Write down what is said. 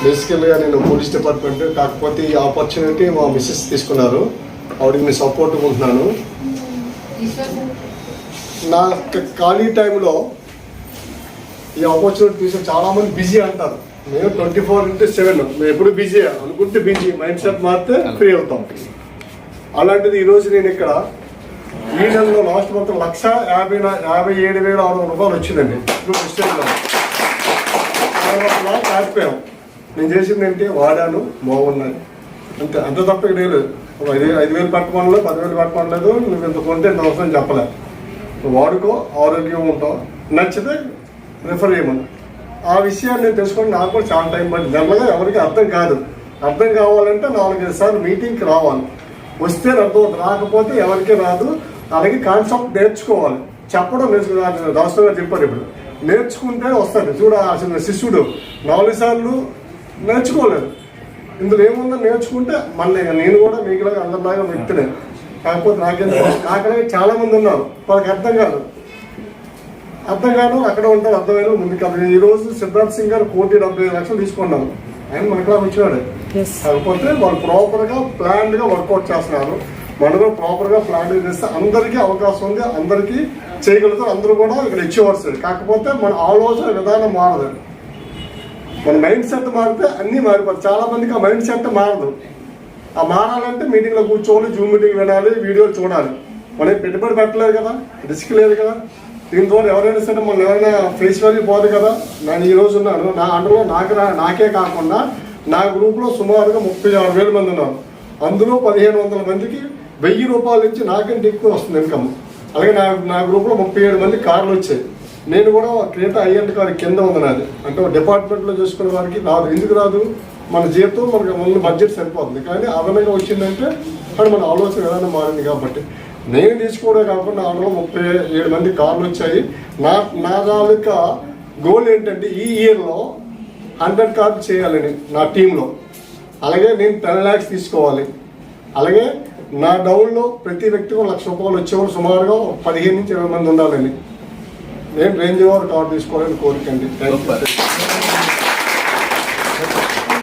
బేసికల్గా నేను police department, కాకపోతే ఈ ఆపర్చునిటీ మా మిస్సెస్ తీసుకున్నారు. ఆవిడకి నేను సపోర్ట్ ఉంటున్నాను. నా ఖాళీ టైంలో ఈ ఆపర్చునిటీ తీసుకుని చాలామంది బిజీ అంటారు. మేము 24/7 మేము ఎప్పుడు బిజీ అనుకుంటే బిజీ, మైండ్ సెట్ మారితే ఫ్రీ అవుతాం. అలాంటిది ఈరోజు నేను ఇక్కడ ఈ నెలలో లాస్ట్ మంత్ 1,57,600 రూపాయలు వచ్చిందండి. ఇప్పుడు డిస్ట్రిక్ట్లో ఆగిపోయాం. నేను చేసింది ఏంటి, వాడాను, బాగున్నాయి అంతే. అంత తప్ప ఇక్కడ లేదు. 5,000 పట్టుకోలేదు, 10,000 పట్టుకోలేదు, నువ్వు ఇంత కొంటే ఇంత అవసరం చెప్పలే. నువ్వు వాడుకో, ఆరోగ్యం ఉంటావు, నచ్చితే రిఫర్ చేయమని. ఆ విషయాన్ని నేను తెలుసుకొని నాకు కూడా చాలా టైం పట్టింది. జనరల్గా ఎవరికి అర్థం కాదు. అర్థం కావాలంటే 4-5 సార్లు మీటింగ్కి రావాలి, వస్తే అర్థం, రాకపోతే ఎవరికి రాదు. అలాగే కాన్సెప్ట్ నేర్చుకోవాలి, చెప్పడం నేర్చుకోవాలి. దాసు గారు చెప్పారు, ఇప్పుడు నేర్చుకుంటే వస్తుంది. చూడ అసలు శిష్యుడు 4 సార్లు నేర్చుకోలేదు. ఇందులో ఏముందో నేర్చుకుంటే మళ్ళీ నేను కూడా మీకులాగా అందరిలాగా వ్యక్తినే. కాకపోతే నాకనే చాలా మంది ఉన్నారు, వాళ్ళకి అర్థం కాదు అక్కడ ఉంటారు, అర్థమైన ముందుకు. ఈరోజు సిద్ధార్థ్ సింగ్ గారు 1,75,00,000 తీసుకున్నాను. ఆయన మనకు వచ్చినాడు. కాకపోతే వాళ్ళు ప్రాపర్గా ప్లాన్డ్గా వర్కౌట్ చేస్తున్నారు. మనలో ప్రాపర్గా ప్లాన్ చేస్తే అందరికీ అవకాశం ఉంది, అందరికీ చేయగలుగుతారు. అందరూ కూడా ఇక్కడ ఇచ్చేవారు. కాకపోతే మన ఆలోచన విధానం మారదు. మన మైండ్ సెట్ మారితే అన్నీ మారిపోతాయి. చాలా మందికి ఆ మైండ్ సెట్ మారదు. ఆ మారాలంటే మీటింగ్లో కూర్చోవాలి, జూమ్ మీటింగ్ వినాలి, వీడియోలు చూడాలి. మనం పెట్టుబడి పెట్టలేదు కదా, రిస్క్ లేదు కదా. దీని ద్వారా ఎవరైనా సరే మనం ఎవరైనా ఫేస్ వాల్యూ పోదు కదా. నేను ఈరోజు ఉన్నాను, నా అండర్లో నాకే కాకుండా నా గ్రూప్లో సుమారుగా 36,000 మంది ఉన్నారు. అందులో 1,500 మందికి 1,000 రూపాయల నుంచి నాకంటే ఎక్కువ వస్తుంది ఇన్కమ్. అలాగే నా గ్రూప్లో 37 మంది కార్లు వచ్చాయి. నేను కూడా క్రియేట్ అయ్యేంత కారు కింద ఉంది నాది. అంటే డిపార్ట్మెంట్లో చూసుకునే వారికి రాదు. ఎందుకు రాదు? మన జీతం మనకి ముందు బడ్జెట్ సరిపోతుంది. కానీ అదనంగా వచ్చిందంటే అది మన ఆలోచన విధానం మారింది. కాబట్టి నేను తీసుకోవడం కాకుండా అందులో 37 మంది కార్లు వచ్చాయి. నా తాలూకా గోల్ ఏంటంటే ఈ ఇయర్లో 100 కార్లు చేయాలని నా టీంలో. అలాగే నేను 10 lakhs తీసుకోవాలి. అలాగే నా డౌన్లో ప్రతి వ్యక్తికి 1,00,000 రూపాయలు వచ్చేవాళ్ళు సుమారుగా 15 నుంచి 20 మంది ఉండాలని. నేను రేంజ్ ఓవర్ కార్ తీసుకోవాలని కోరికండి. Thank you.